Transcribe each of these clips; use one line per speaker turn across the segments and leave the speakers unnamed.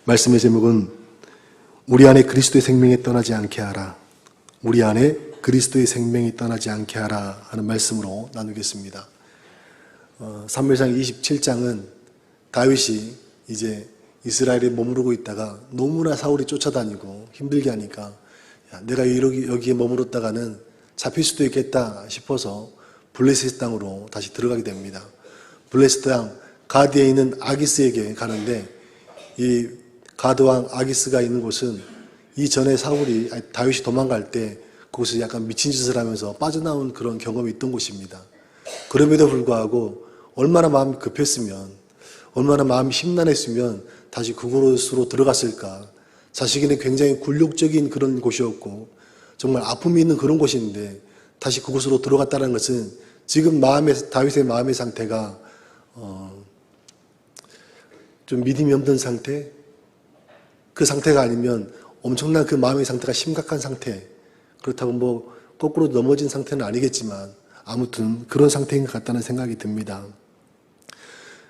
말씀의 제목은 우리 안에 그리스도의 생명이 떠나지 않게 하라. 우리 안에 그리스도의 생명이 떠나지 않게 하라 하는 말씀으로 나누겠습니다. 사무엘상 27장은 다윗이 이제 이스라엘에 머무르고 있다가 너무나 사울이 쫓아다니고 힘들게 하니까 내가 여기에 머무렀다가는 잡힐 수도 있겠다 싶어서 블레셋 땅으로 다시 들어가게 됩니다. 블레셋 땅 가드에 있는 아기스에게 가는데 이 가드왕 아기스가 있는 곳은 이전에 다윗이 도망갈 때 그곳에 약간 미친 짓을 하면서 빠져나온 그런 경험이 있던 곳입니다. 그럼에도 불구하고 얼마나 마음이 급했으면, 얼마나 마음이 심란했으면 다시 그곳으로 들어갔을까. 자식에는 굉장히 굴욕적인 그런 곳이었고 정말 아픔이 있는 그런 곳인데 다시 그곳으로 들어갔다는 것은 지금 다윗의 마음의 상태가 좀 믿음이 없는 상태? 그 상태가 아니면 엄청난 그 마음의 상태가 심각한 상태. 그렇다고 거꾸로 넘어진 상태는 아니겠지만 아무튼 그런 상태인 것 같다는 생각이 듭니다.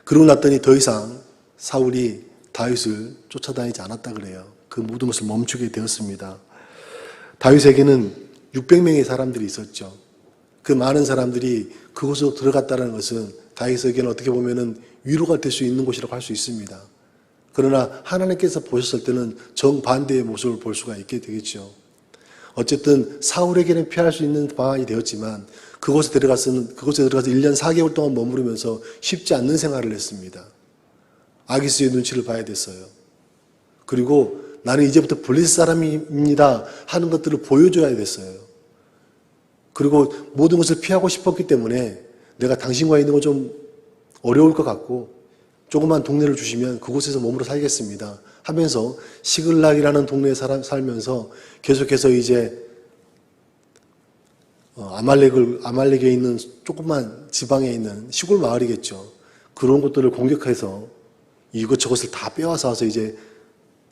그러고 났더니 더 이상 사울이 다윗을 쫓아다니지 않았다 그래요. 그 모든 것을 멈추게 되었습니다. 다윗에게는 600명의 사람들이 있었죠. 그 많은 사람들이 그곳으로 들어갔다는 것은 다윗에게는 어떻게 보면은 위로가 될 수 있는 곳이라고 할 수 있습니다. 그러나 하나님께서 보셨을 때는 정반대의 모습을 볼 수가 있게 되겠죠. 어쨌든 사울에게는 피할 수 있는 방안이 되었지만 그곳에 들어가서 1년 4개월 동안 머무르면서 쉽지 않는 생활을 했습니다. 아기스의 눈치를 봐야 됐어요. 그리고 나는 이제부터 블레셋 사람입니다 하는 것들을 보여줘야 됐어요. 그리고 모든 것을 피하고 싶었기 때문에 내가 당신과 있는 건 좀 어려울 것 같고 조그만 동네를 주시면 그곳에서 머물러 살겠습니다 하면서 시글락이라는 동네에 살면서 계속해서 이제 아말렉에 있는 조그만 지방에 있는 시골 마을이겠죠. 그런 것들을 공격해서 이것저것을 다 빼앗아 와서 이제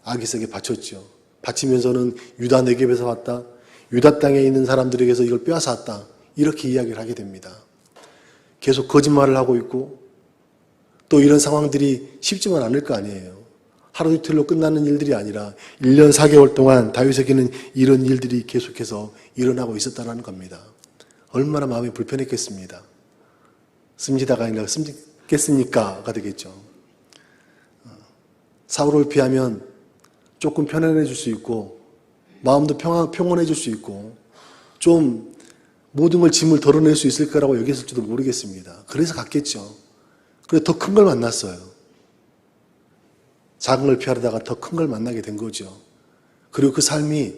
아기스에게 바쳤죠. 바치면서는 유다 네겝에서 왔다. 유다 땅에 있는 사람들에게서 이걸 빼앗아 왔다. 이렇게 이야기를 하게 됩니다. 계속 거짓말을 하고 있고 또 이런 상황들이 쉽지만 않을 거 아니에요. 하루 이틀로 끝나는 일들이 아니라 1년 4개월 동안 다윗에게는 이런 일들이 계속해서 일어나고 있었다는 겁니다. 얼마나 마음이 불편했겠습니다. 씁니다가 아니라 씁겠습니까가 되겠죠. 사울을 피하면 조금 편안해질 수 있고 마음도 평온해질 수 있고 좀 모든 걸 짐을 덜어낼 수 있을 거라고 여겼을지도 모르겠습니다. 그래서 갔겠죠. 그래서 더 큰 걸 만났어요. 작은 걸 피하려다가 더 큰 걸 만나게 된 거죠. 그리고 그 삶이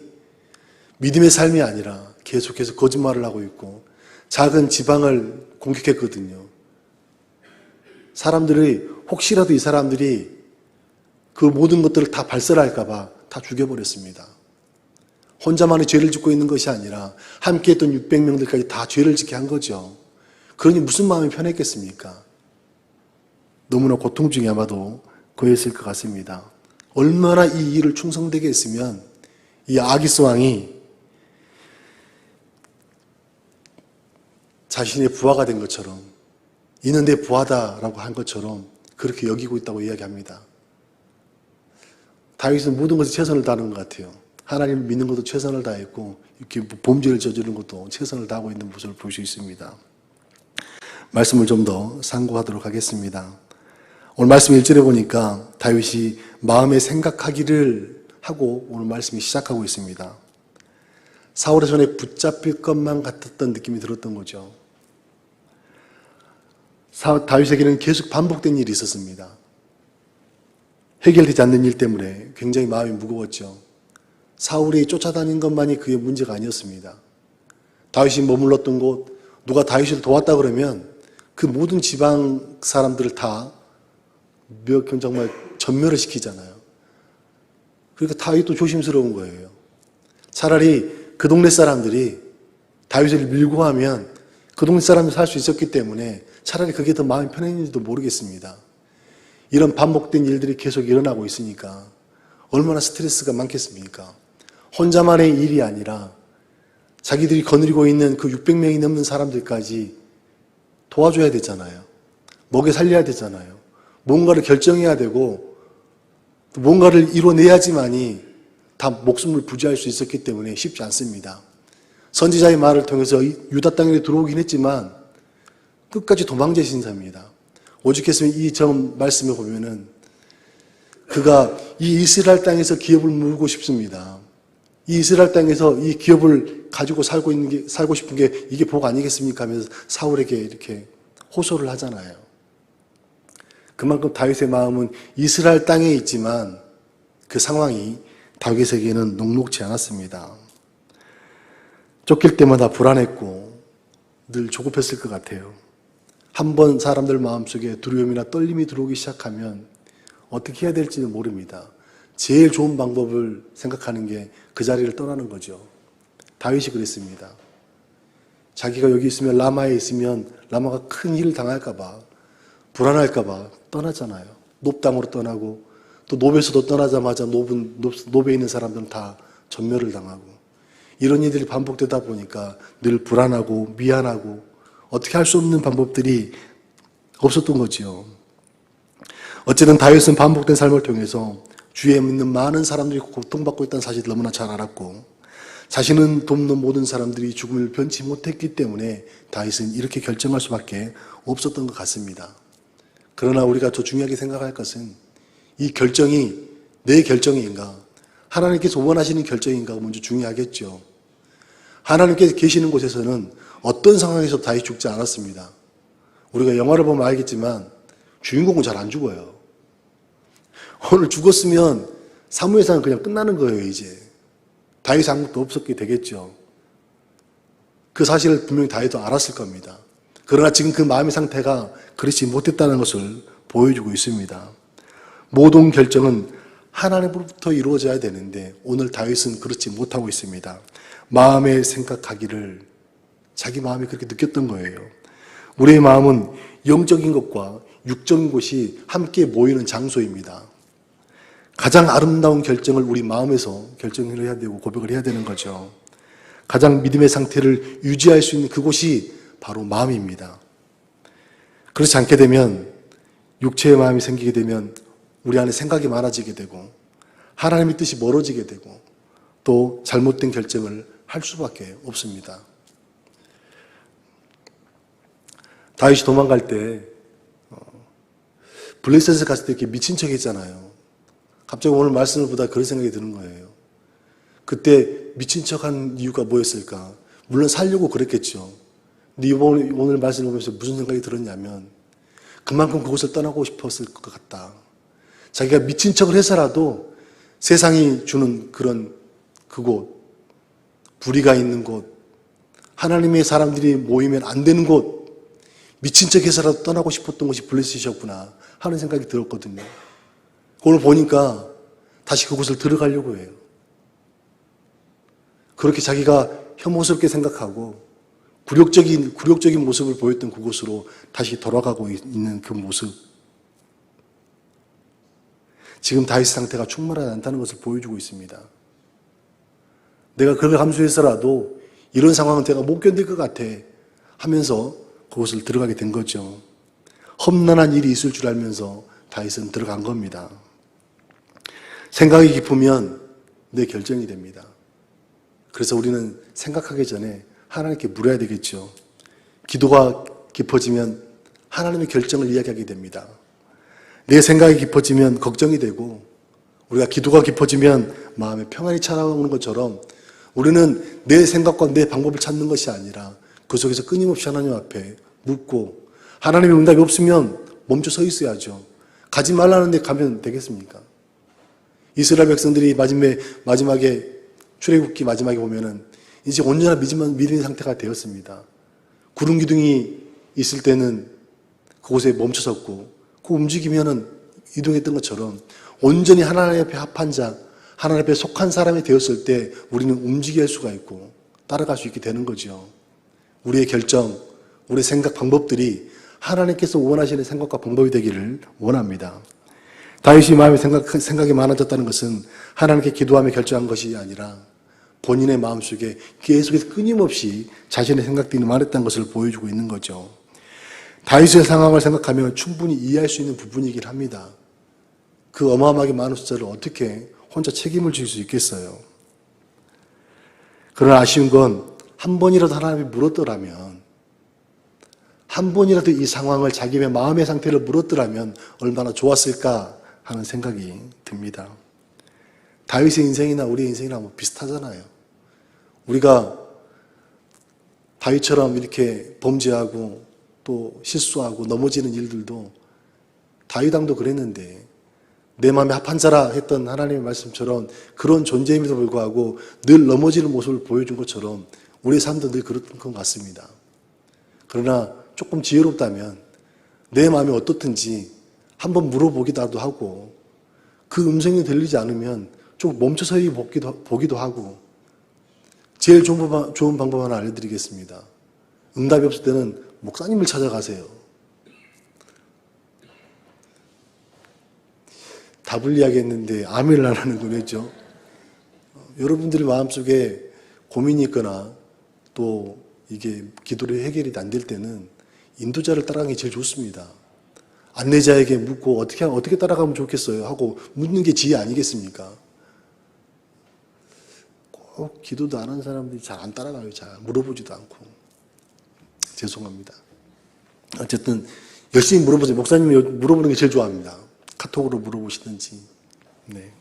믿음의 삶이 아니라 계속해서 거짓말을 하고 있고 작은 지방을 공격했거든요. 혹시라도 이 사람들이 그 모든 것들을 다 발설할까 봐 다 죽여버렸습니다. 혼자만의 죄를 짓고 있는 것이 아니라 함께했던 600명들까지 다 죄를 짓게 한 거죠. 그러니 무슨 마음이 편했겠습니까? 너무나 고통 중에 아마도 고였을 것 같습니다. 얼마나 이 일을 충성되게 했으면 이 아기스 왕이 자신의 부하가 된 것처럼 이는 내 부하다라고 한 것처럼 그렇게 여기고 있다고 이야기합니다. 다윗은 모든 것에 최선을 다하는 것 같아요. 하나님을 믿는 것도 최선을 다했고 이렇게 범죄를 저지르는 것도 최선을 다하고 있는 모습을 볼 수 있습니다. 말씀을 좀 더 상고하도록 하겠습니다. 오늘 말씀 1절에 보니까 다윗이 마음에 생각하기를 하고 오늘 말씀이 시작하고 있습니다. 사울의 손에 붙잡힐 것만 같았던 느낌이 들었던 거죠. 다윗에게는 계속 반복된 일이 있었습니다. 해결되지 않는 일 때문에 굉장히 마음이 무거웠죠. 사울이 쫓아다닌 것만이 그의 문제가 아니었습니다. 다윗이 머물렀던 곳, 누가 다윗을 도왔다 그러면 그 모든 지방 사람들을 다 정말 전멸을 시키잖아요. 그러니까 다윗도 조심스러운 거예요. 차라리 그 동네 사람들이 다윗을 밀고 하면 그 동네 사람이 살 수 있었기 때문에 차라리 그게 더 마음이 편했는지도 모르겠습니다. 이런 반복된 일들이 계속 일어나고 있으니까 얼마나 스트레스가 많겠습니까? 혼자만의 일이 아니라 자기들이 거느리고 있는 그 600명이 넘는 사람들까지 도와줘야 되잖아요. 먹여 살려야 되잖아요. 뭔가를 결정해야 되고 또 뭔가를 이뤄내야지만이 다 목숨을 부지할 수 있었기 때문에 쉽지 않습니다. 선지자의 말을 통해서 유다 땅에 들어오긴 했지만 끝까지 도망자신 사람입니다. 오죽했으면 이 점 말씀을 보면은 그가 이 이스라엘 땅에서 기업을 물고 싶습니다. 이 이스라엘 땅에서 이 기업을 가지고 살고 싶은 게 이게 복 아니겠습니까? 하면서 사울에게 이렇게 호소를 하잖아요. 그만큼 다윗의 마음은 이스라엘 땅에 있지만 그 상황이 다윗에게는 녹록지 않았습니다. 쫓길 때마다 불안했고 늘 조급했을 것 같아요. 한번 사람들 마음속에 두려움이나 떨림이 들어오기 시작하면 어떻게 해야 될지는 모릅니다. 제일 좋은 방법을 생각하는 게 그 자리를 떠나는 거죠. 다윗이 그랬습니다. 자기가 여기 있으면 라마에 있으면 라마가 큰 일을 당할까 봐 불안할까 봐 떠나잖아요. 노브 땅으로 떠나고 또 노브에서도 떠나자마자 노브에 있는 사람들은 다 전멸을 당하고 이런 일들이 반복되다 보니까 늘 불안하고 미안하고 어떻게 할 수 없는 방법들이 없었던 거지요. 어쨌든 다윗은 반복된 삶을 통해서 주위에 있는 많은 사람들이 고통받고 있다는 사실을 너무나 잘 알았고 자신은 돕는 모든 사람들이 죽음을 변치 못했기 때문에 다윗은 이렇게 결정할 수밖에 없었던 것 같습니다. 그러나 우리가 더 중요하게 생각할 것은 이 결정이 내 결정인가 하나님께서 원하시는 결정인가가 먼저 중요하겠죠. 하나님께서 계시는 곳에서는 어떤 상황에서 다윗이 죽지 않았습니다. 우리가 영화를 보면 알겠지만 주인공은 잘 안 죽어요. 오늘 죽었으면 사무엘상은 그냥 끝나는 거예요. 이제 다윗 아무것도 없었게 되겠죠. 그 사실을 분명히 다윗도 알았을 겁니다. 그러나 지금 그 마음의 상태가 그렇지 못했다는 것을 보여주고 있습니다. 모든 결정은 하나님으로부터 이루어져야 되는데 오늘 다윗은 그렇지 못하고 있습니다. 마음에 생각하기를 자기 마음이 그렇게 느꼈던 거예요. 우리의 마음은 영적인 것과 육적인 것이 함께 모이는 장소입니다. 가장 아름다운 결정을 우리 마음에서 결정을 해야 되고 고백을 해야 되는 거죠. 가장 믿음의 상태를 유지할 수 있는 그곳이 바로 마음입니다. 그렇지 않게 되면 육체의 마음이 생기게 되면 우리 안에 생각이 많아지게 되고 하나님의 뜻이 멀어지게 되고 또 잘못된 결정을 할 수밖에 없습니다. 다윗이 도망갈 때 블레셋에 갔을 때 이렇게 미친 척 했잖아요. 갑자기 오늘 말씀을 보다 그런 생각이 드는 거예요. 그때 미친 척한 이유가 뭐였을까? 물론 살려고 그랬겠죠. 근데 오늘 말씀을 보면서 무슨 생각이 들었냐면 그만큼 그곳을 떠나고 싶었을 것 같다. 자기가 미친 척을 해서라도 세상이 주는 그런 그곳, 불의가 있는 곳, 하나님의 사람들이 모이면 안 되는 곳, 미친 척 해서라도 떠나고 싶었던 것이 블레셋이었구나 하는 생각이 들었거든요. 오늘 보니까 다시 그곳을 들어가려고 해요. 그렇게 자기가 혐오스럽게 생각하고 굴욕적인 모습을 보였던 그곳으로 다시 돌아가고 있는 그 모습. 지금 다윗 상태가 충만하지 않다는 것을 보여주고 있습니다. 내가 그걸 감수해서라도 이런 상황은 내가 못 견딜 것 같아 하면서 그곳을 들어가게 된 거죠. 험난한 일이 있을 줄 알면서 다윗은 들어간 겁니다. 생각이 깊으면 내 결정이 됩니다. 그래서 우리는 생각하기 전에 하나님께 물어야 되겠죠. 기도가 깊어지면 하나님의 결정을 이야기하게 됩니다. 내 생각이 깊어지면 걱정이 되고 우리가 기도가 깊어지면 마음에 평안이 찾아오는 것처럼 우리는 내 생각과 내 방법을 찾는 것이 아니라 그 속에서 끊임없이 하나님 앞에 묻고 하나님의 응답이 없으면 멈춰 서 있어야죠. 가지 말라는데 가면 되겠습니까? 이스라엘 백성들이 마지막에 출애굽기 마지막에 보면은 이제 온전한 믿음의 상태가 되었습니다. 구름 기둥이 있을 때는 그곳에 멈춰섰고 그 움직이면은 이동했던 것처럼 온전히 하나님 앞에 합한 자, 하나님 앞에 속한 사람이 되었을 때 우리는 움직일 수가 있고 따라갈 수 있게 되는 거죠. 우리의 결정, 우리의 생각 방법들이 하나님께서 원하시는 생각과 방법이 되기를 원합니다. 다윗이 마음에 생각이 많아졌다는 것은 하나님께 기도하며 결정한 것이 아니라 본인의 마음속에 계속해서 끊임없이 자신의 생각들이 많았다는 것을 보여주고 있는 거죠. 다윗의 상황을 생각하면 충분히 이해할 수 있는 부분이긴 합니다. 그 어마어마하게 많은 숫자를 어떻게 혼자 책임을 질 수 있겠어요? 그러나 아쉬운 건 한 번이라도 하나님이 물었더라면, 한 번이라도 이 상황을 자기의 마음의 상태를 물었더라면 얼마나 좋았을까 하는 생각이 듭니다. 다윗의 인생이나 우리의 인생이나 뭐 비슷하잖아요. 우리가 다윗처럼 이렇게 범죄하고 또 실수하고 넘어지는 일들도 다윗 왕도 그랬는데 내 마음에 합한 자라 했던 하나님의 말씀처럼 그런 존재임에도 불구하고 늘 넘어지는 모습을 보여준 것처럼 우리의 삶도 늘 그랬던 것 같습니다. 그러나 조금 지혜롭다면 내 마음이 어떻든지 한번 물어보기도 하고 그 음성이 들리지 않으면 좀 멈춰서 보기도 하고 제일 좋은 방법 하나 알려드리겠습니다. 응답이 없을 때는 목사님을 찾아가세요. 답을 이야기했는데 아멘을 안 하는군요. 그렇죠? 여러분들이 마음속에 고민이 있거나 또 이게 기도로 해결이 안 될 때는 인도자를 따라가는 게 제일 좋습니다. 안내자에게 묻고 어떻게 따라가면 좋겠어요 하고 묻는 게 지혜 아니겠습니까? 꼭 기도도 안 하는 사람들이 잘 안 따라가요. 잘 물어보지도 않고. 죄송합니다. 어쨌든 열심히 물어보세요. 목사님이 물어보는 게 제일 좋아합니다. 카톡으로 물어보시든지. 네.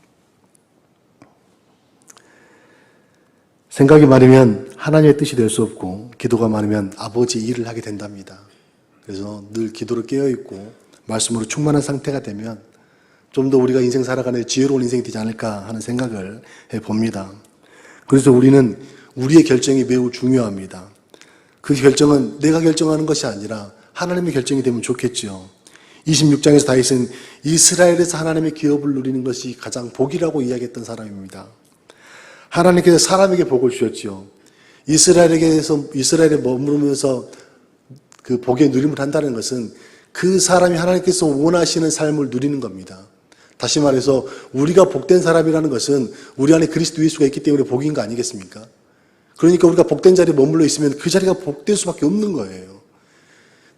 생각이 많으면 하나님의 뜻이 될 수 없고 기도가 많으면 아버지의 일을 하게 된답니다. 그래서 늘 기도로 깨어있고 말씀으로 충만한 상태가 되면 좀 더 우리가 인생 살아가는 데 지혜로운 인생이 되지 않을까 하는 생각을 해봅니다. 그래서 우리는 우리의 결정이 매우 중요합니다. 그 결정은 내가 결정하는 것이 아니라 하나님의 결정이 되면 좋겠죠. 26장에서 다윗은 이스라엘에서 하나님의 기업을 누리는 것이 가장 복이라고 이야기했던 사람입니다. 하나님께서 사람에게 복을 주셨죠. 이스라엘에 머무르면서 그 복의 누림을 한다는 것은 그 사람이 하나님께서 원하시는 삶을 누리는 겁니다. 다시 말해서 우리가 복된 사람이라는 것은 우리 안에 그리스도 예수가 있기 때문에 복인 거 아니겠습니까? 그러니까 우리가 복된 자리에 머물러 있으면 그 자리가 복될 수밖에 없는 거예요.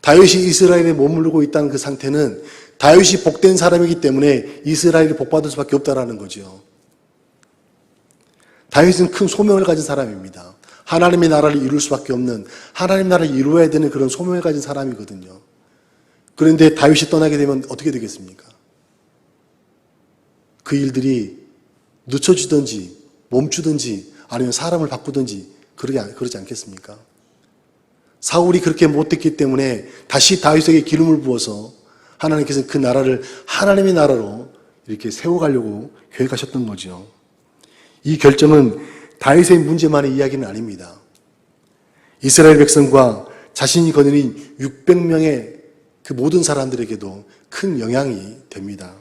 다윗이 이스라엘에 머무르고 있다는 그 상태는 다윗이 복된 사람이기 때문에 이스라엘이 복받을 수밖에 없다는 거죠. 다윗은 큰 소명을 가진 사람입니다. 하나님의 나라를 이룰 수밖에 없는, 하나님의 나라를 이루어야 되는 그런 소명을 가진 사람이거든요. 그런데 다윗이 떠나게 되면 어떻게 되겠습니까? 그 일들이 늦춰지든지 멈추든지 아니면 사람을 바꾸든지 그러지 않겠습니까? 사울이 그렇게 못했기 때문에 다시 다윗에게 기름을 부어서 하나님께서 그 나라를 하나님의 나라로 이렇게 세워가려고 계획하셨던 거죠. 이 결정은 다윗의 문제만의 이야기는 아닙니다. 이스라엘 백성과 자신이 거느린 600명의 그 모든 사람들에게도 큰 영향이 됩니다.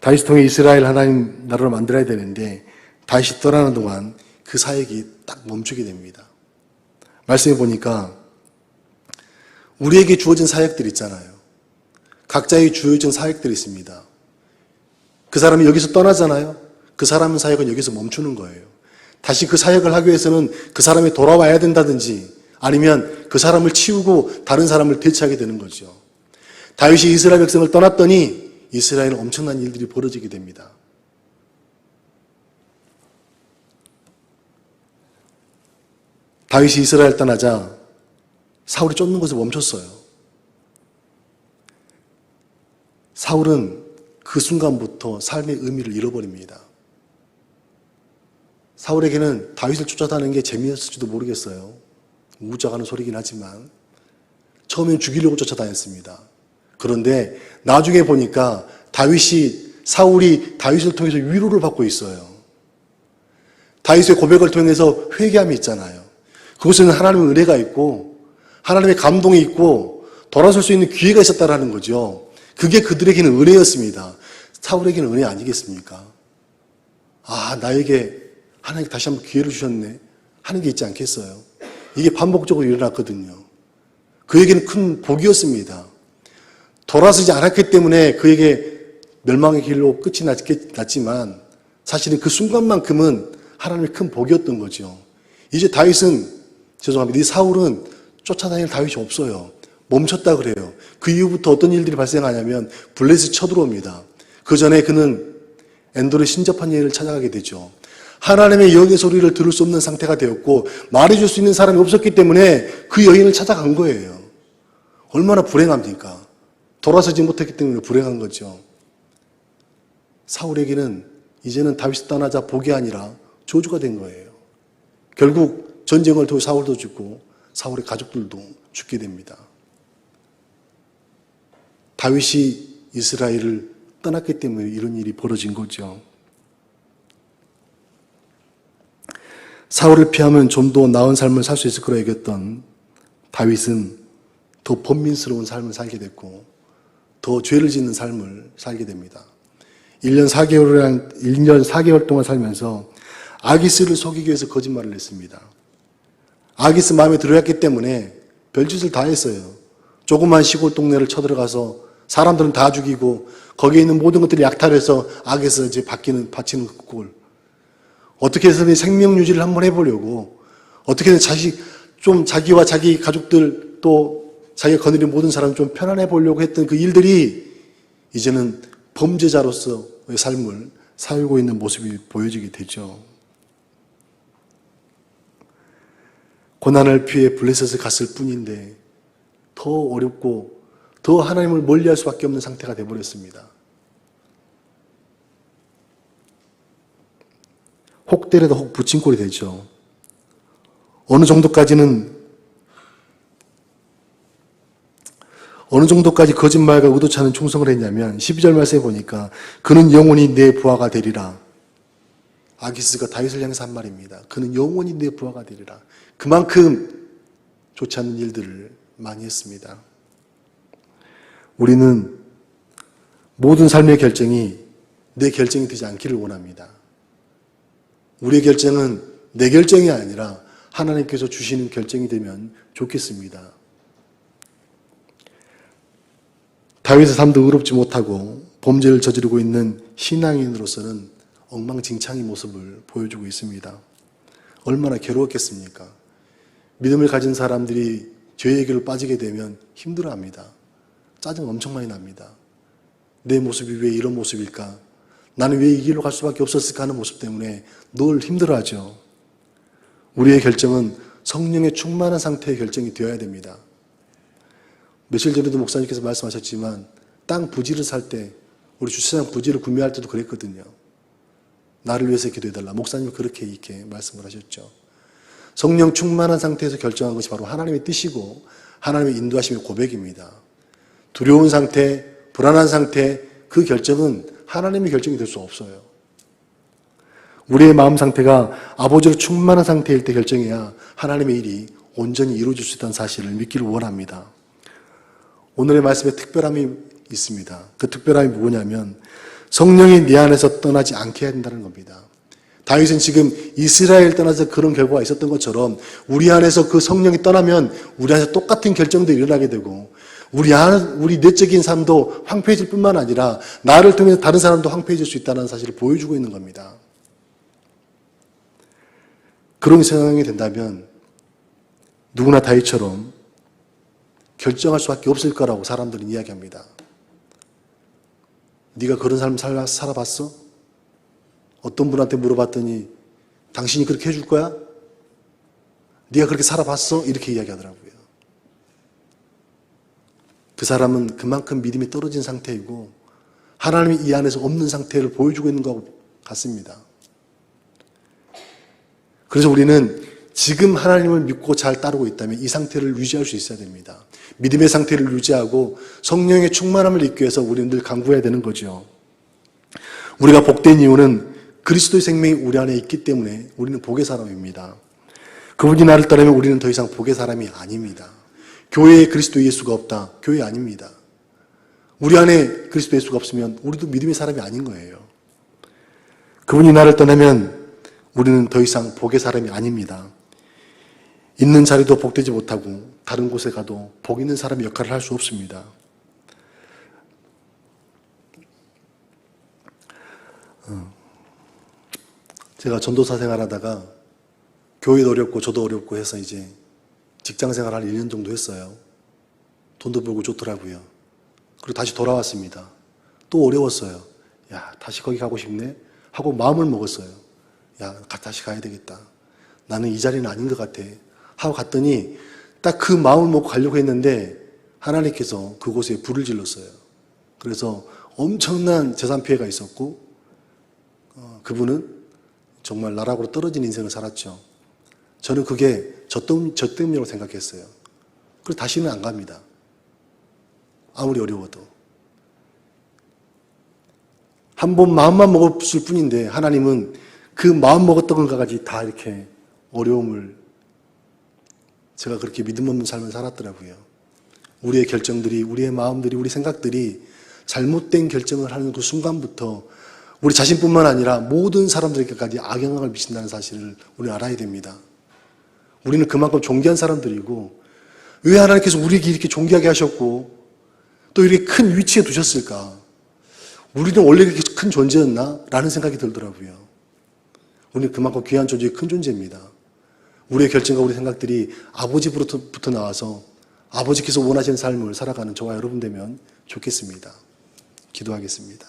다윗을 통해 이스라엘 하나님 나라를 만들어야 되는데 다윗이 떠나는 동안 그 사역이 딱 멈추게 됩니다. 말씀해 보니까 우리에게 주어진 사역들 있잖아요. 각자의 주어진 사역들이 있습니다. 그 사람이 여기서 떠나잖아요. 그 사람의 사역은 여기서 멈추는 거예요. 다시 그 사역을 하기 위해서는 그 사람이 돌아와야 된다든지 아니면 그 사람을 치우고 다른 사람을 대체하게 되는 거죠. 다윗이 이스라엘 백성을 떠났더니 이스라엘은 엄청난 일들이 벌어지게 됩니다. 다윗이 이스라엘 떠나자 사울이 쫓는 것을 멈췄어요. 사울은 그 순간부터 삶의 의미를 잃어버립니다. 사울에게는 다윗을 쫓아다니는 게 재미였을지도 모르겠어요. 우자가는 소리긴 하지만 처음엔 죽이려고 쫓아다녔습니다. 그런데 나중에 보니까 사울이 다윗을 통해서 위로를 받고 있어요. 다윗의 고백을 통해서 회개함이 있잖아요. 그것은 하나님의 은혜가 있고 하나님의 감동이 있고 돌아설 수 있는 기회가 있었다라는 거죠. 그게 그들에게는 은혜였습니다. 사울에게는 은혜 아니겠습니까? 나에게 하나님께 다시 한번 기회를 주셨네 하는 게 있지 않겠어요? 이게 반복적으로 일어났거든요. 그에게는 큰 복이었습니다. 돌아서지 않았기 때문에 그에게 멸망의 길로 끝이 났지만 사실은 그 순간만큼은 하나님의 큰 복이었던 거죠. 이제 다윗은 죄송합니다. 이 사울은 쫓아다닐 다윗이 없어요. 멈췄다 그래요. 그 이후부터 어떤 일들이 발생하냐면 블레셋이 쳐들어옵니다. 그 전에 그는 엔돌의 신접한 여인을 찾아가게 되죠. 하나님의 영의 소리를 들을 수 없는 상태가 되었고 말해줄 수 있는 사람이 없었기 때문에 그 여인을 찾아간 거예요. 얼마나 불행합니까? 돌아서지 못했기 때문에 불행한 거죠. 사울에게는 이제는 다윗이 떠나자 복이 아니라 저주가 된 거예요. 결국 전쟁을 통해 사울도 죽고 사울의 가족들도 죽게 됩니다. 다윗이 이스라엘을 떠났기 때문에 이런 일이 벌어진 거죠. 사울을 피하면 좀 더 나은 삶을 살 수 있을 거라 여겼던 다윗은 더 번민스러운 삶을 살게 됐고 더 죄를 짓는 삶을 살게 됩니다. 1년 4개월 동안 살면서 아기스를 속이기 위해서 거짓말을 했습니다. 아기스 마음에 들어왔기 때문에 별짓을 다 했어요. 조그만 시골 동네를 쳐들어가서 사람들은 다 죽이고 거기에 있는 모든 것들이 약탈해서 악에서 이제 바치는 그 꼴. 어떻게 해서든 생명 유지를 한번 해보려고 어떻게든 자기와 자기 가족들 또 자기가 거느린 모든 사람을 좀 편안해 보려고 했던 그 일들이 이제는 범죄자로서의 삶을 살고 있는 모습이 보여지게 되죠. 고난을 피해 블레셋에 갔을 뿐인데 더 어렵고 더 하나님을 멀리할 수밖에 없는 상태가 되어버렸습니다. 혹 때려도 혹 붙인 꼴이 되죠. 어느 정도까지 거짓말과 의도치 않은 충성을 했냐면 12절 말씀에 보니까 그는 영원히 내 부하가 되리라. 아기스가 다윗을 향해서 한 말입니다. 그는 영원히 내 부하가 되리라. 그만큼 좋지 않은 일들을 많이 했습니다. 우리는 모든 삶의 결정이 내 결정이 되지 않기를 원합니다. 우리의 결정은 내 결정이 아니라 하나님께서 주시는 결정이 되면 좋겠습니다. 다윗의 삶도 의롭지 못하고 범죄를 저지르고 있는 신앙인으로서는 엉망진창의 모습을 보여주고 있습니다. 얼마나 괴로웠겠습니까? 믿음을 가진 사람들이 죄의 길로 빠지게 되면 힘들어합니다. 짜증 엄청 많이 납니다. 내 모습이 왜 이런 모습일까? 나는 왜 이 길로 갈 수밖에 없었을까 하는 모습 때문에 늘 힘들어하죠. 우리의 결정은 성령의 충만한 상태의 결정이 되어야 됩니다. 며칠 전에도 목사님께서 말씀하셨지만 땅 부지를 살 때 우리 주차장 부지를 구매할 때도 그랬거든요. 나를 위해서 기도해달라. 목사님이 그렇게 이렇게 말씀을 하셨죠. 성령 충만한 상태에서 결정한 것이 바로 하나님의 뜻이고 하나님의 인도하심의 고백입니다. 두려운 상태, 불안한 상태, 그 결정은 하나님의 결정이 될 수 없어요. 우리의 마음 상태가 아버지로 충만한 상태일 때 결정해야 하나님의 일이 온전히 이루어질 수 있다는 사실을 믿기를 원합니다. 오늘의 말씀에 특별함이 있습니다. 그 특별함이 뭐냐면 성령이 네 안에서 떠나지 않게 해야 된다는 겁니다. 다윗은 지금 이스라엘 떠나서 그런 결과가 있었던 것처럼 우리 안에서 그 성령이 떠나면 우리 안에서 똑같은 결정들이 일어나게 되고 우리 내적인 삶도 황폐해질 뿐만 아니라 나를 통해서 다른 사람도 황폐해질 수 있다는 사실을 보여주고 있는 겁니다. 그런 상황이 된다면 누구나 다윗처럼 결정할 수밖에 없을 거라고 사람들은 이야기합니다. 네가 그런 삶을 살아봤어? 어떤 분한테 물어봤더니 당신이 그렇게 해줄 거야? 네가 그렇게 살아봤어? 이렇게 이야기하더라고요. 그 사람은 그만큼 믿음이 떨어진 상태이고 하나님이 이 안에서 없는 상태를 보여주고 있는 것 같습니다. 그래서 우리는 지금 하나님을 믿고 잘 따르고 있다면 이 상태를 유지할 수 있어야 됩니다. 믿음의 상태를 유지하고 성령의 충만함을 잊기 위해서 우리는 늘 간구해야 되는 거죠. 우리가 복된 이유는 그리스도의 생명이 우리 안에 있기 때문에 우리는 복의 사람입니다. 그분이 나를 따르면 우리는 더 이상 복의 사람이 아닙니다. 교회에 그리스도 예수가 없다. 교회 아닙니다. 우리 안에 그리스도 예수가 없으면 우리도 믿음의 사람이 아닌 거예요. 그분이 나를 떠나면 우리는 더 이상 복의 사람이 아닙니다. 있는 자리도 복되지 못하고 다른 곳에 가도 복 있는 사람의 역할을 할 수 없습니다. 제가 전도사 생활하다가 교회도 어렵고 저도 어렵고 해서 이제 직장 생활을 한 1년 정도 했어요. 돈도 벌고 좋더라고요. 그리고 다시 돌아왔습니다. 또 어려웠어요. 야, 다시 거기 가고 싶네? 하고 마음을 먹었어요. 야, 다시 가야 되겠다. 나는 이 자리는 아닌 것 같아. 하고 갔더니 딱 그 마음을 먹고 가려고 했는데 하나님께서 그곳에 불을 질렀어요. 그래서 엄청난 재산 피해가 있었고 그분은 정말 나락으로 떨어진 인생을 살았죠. 저는 그게 저 때문이라고 생각했어요. 그래서 다시는 안 갑니다. 아무리 어려워도. 한 번 마음만 먹었을 뿐인데 하나님은 그 마음 먹었던 것까지 다 이렇게 어려움을 제가 그렇게 믿음 없는 삶을 살았더라고요. 우리의 결정들이, 우리의 마음들이, 우리 생각들이 잘못된 결정을 하는 그 순간부터 우리 자신뿐만 아니라 모든 사람들에게까지 악영향을 미친다는 사실을 우리는 알아야 됩니다. 우리는 그만큼 존귀한 사람들이고 왜 하나님께서 우리에게 이렇게 존귀하게 하셨고 또 이렇게 큰 위치에 두셨을까? 우리는 원래 이렇게 큰 존재였나? 라는 생각이 들더라고요. 우리는 그만큼 귀한 존재의 큰 존재입니다. 우리의 결정과 우리 생각들이 아버지부터 나와서 아버지께서 원하시는 삶을 살아가는 저와 여러분 되면 좋겠습니다. 기도하겠습니다.